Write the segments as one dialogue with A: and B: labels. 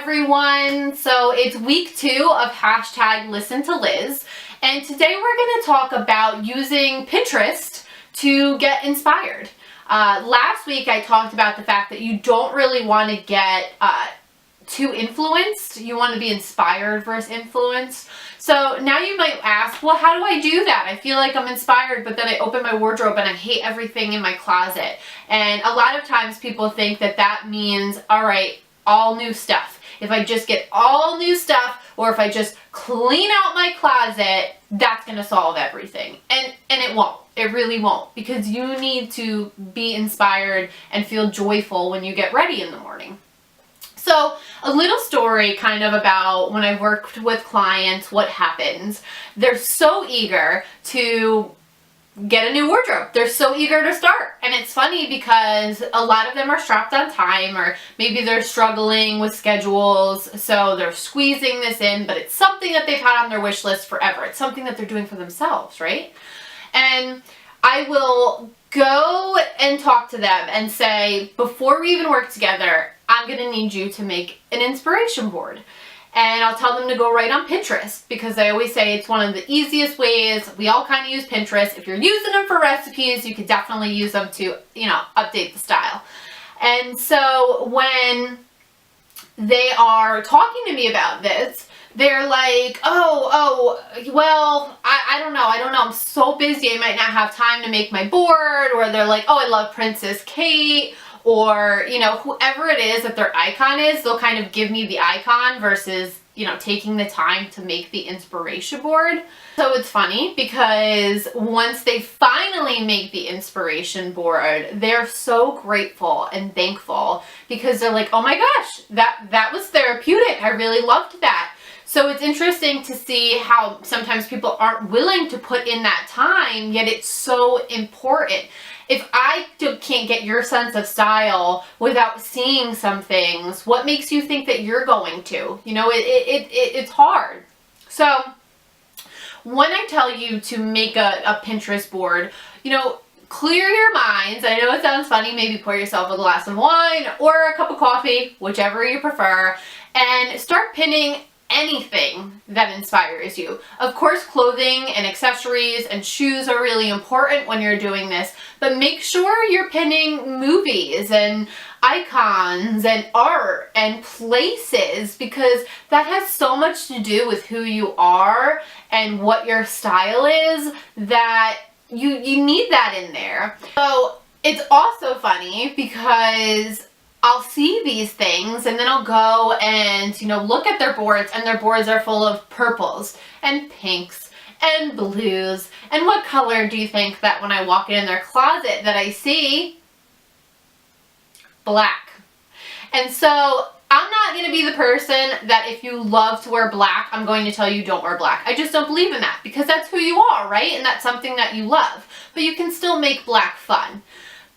A: everyone. So it's week 2 of hashtag Listen to Liz, and today we're going to talk about using Pinterest to get inspired. Last week I talked about the fact that you don't really want to get too influenced. You want to be inspired versus influenced. So now you might ask, well, how do I do that? I feel like I'm inspired, but then I open my wardrobe and I hate everything in my closet. And a lot of times people think that that means, all right, all new stuff. If I just get all new stuff, or if I just clean out my closet, that's going to solve everything. And it won't. It really won't, because you need to be inspired and feel joyful when you get ready in the morning. So a little story kind of about when I worked with clients, what happens. They're so eager to get a new wardrobe. They're so eager to start. And it's funny because a lot of them are strapped on time, or maybe they're struggling with schedules, so they're squeezing this in, but it's something that they've had on their wish list forever. It's something that they're doing for themselves, right? And I will go and talk to them and say, before we even work together, I'm going to need you to make an inspiration board. And I'll tell them to go right on Pinterest, because I always say it's one of the easiest ways. We all kind of use Pinterest. If you're using them for recipes, you could definitely use them to, update the style. And so when they are talking to me about this, they're like, well, I don't know. I'm so busy. I might not have time to make my board. Or they're like, oh, I love Princess Kate. Or, whoever it is that their icon is, they'll kind of give me the icon versus, taking the time to make the inspiration board. So it's funny because once they finally make the inspiration board, they're so grateful and thankful, because they're like, oh my gosh, that was therapeutic. I really loved that. So it's interesting to see how sometimes people aren't willing to put in that time, yet it's so important. If I can't get your sense of style without seeing some things, what makes you think that you're going to? It's hard. So when I tell you to make a Pinterest board, clear your minds. I know it sounds funny. Maybe pour yourself a glass of wine or a cup of coffee, whichever you prefer, and start pinning anything that inspires you. Of course, clothing and accessories and shoes are really important when you're doing this, but make sure you're pinning movies and icons and art and places, because that has so much to do with who you are and what your style is, that you need that in there. So it's also funny because I'll see these things and then I'll go and, look at their boards, and their boards are full of purples and pinks and blues. And what color do you think that when I walk in their closet that I see? Black. And so I'm not going to be the person that if you love to wear black, I'm going to tell you don't wear black. I just don't believe in that, because that's who you are, right? And that's something that you love. But you can still make black fun.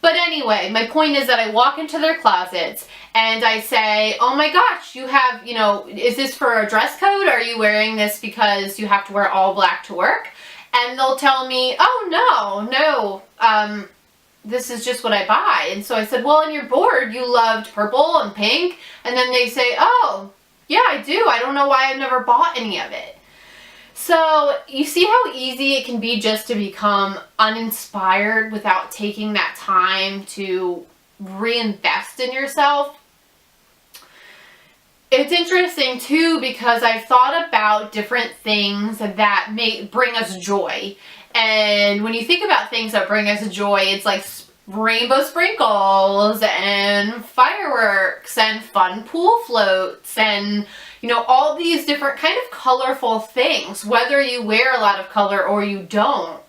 A: But anyway, my point is that I walk into their closets and I say, oh my gosh, you have, is this for a dress code? Are you wearing this because you have to wear all black to work? And they'll tell me, oh, no, this is just what I buy. And so I said, well, on your board, you loved purple and pink. And then they say, oh, yeah, I do. I don't know why I've never bought any of it. So you see how easy it can be just to become uninspired without taking that time to reinvest in yourself. It's interesting too, because I've thought about different things that may bring us joy. And when you think about things that bring us joy, it's like rainbow sprinkles and fireworks and fun pool floats and all these different kind of colorful things, whether you wear a lot of color or you don't.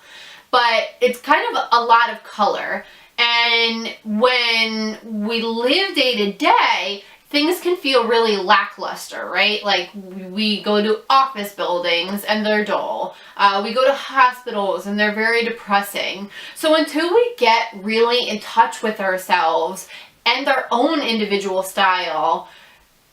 A: But it's kind of a lot of color. And when we live day to day, things can feel really lackluster, right? Like we go to office buildings and they're dull. We go to hospitals and they're very depressing. So until we get really in touch with ourselves and our own individual style,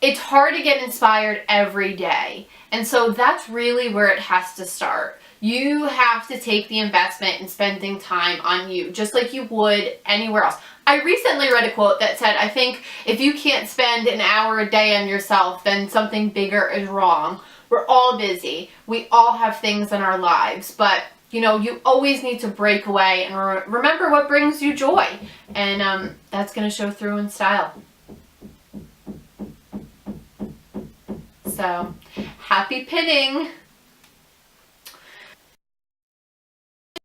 A: it's hard to get inspired every day. And so that's really where it has to start. You have to take the investment in spending time on you, just like you would anywhere else. I recently read a quote that said, I think if you can't spend an hour a day on yourself, then something bigger is wrong. We're all busy. We all have things in our lives, but you know, you always need to break away and remember what brings you joy. And that's going to show through in style. So, happy pinning!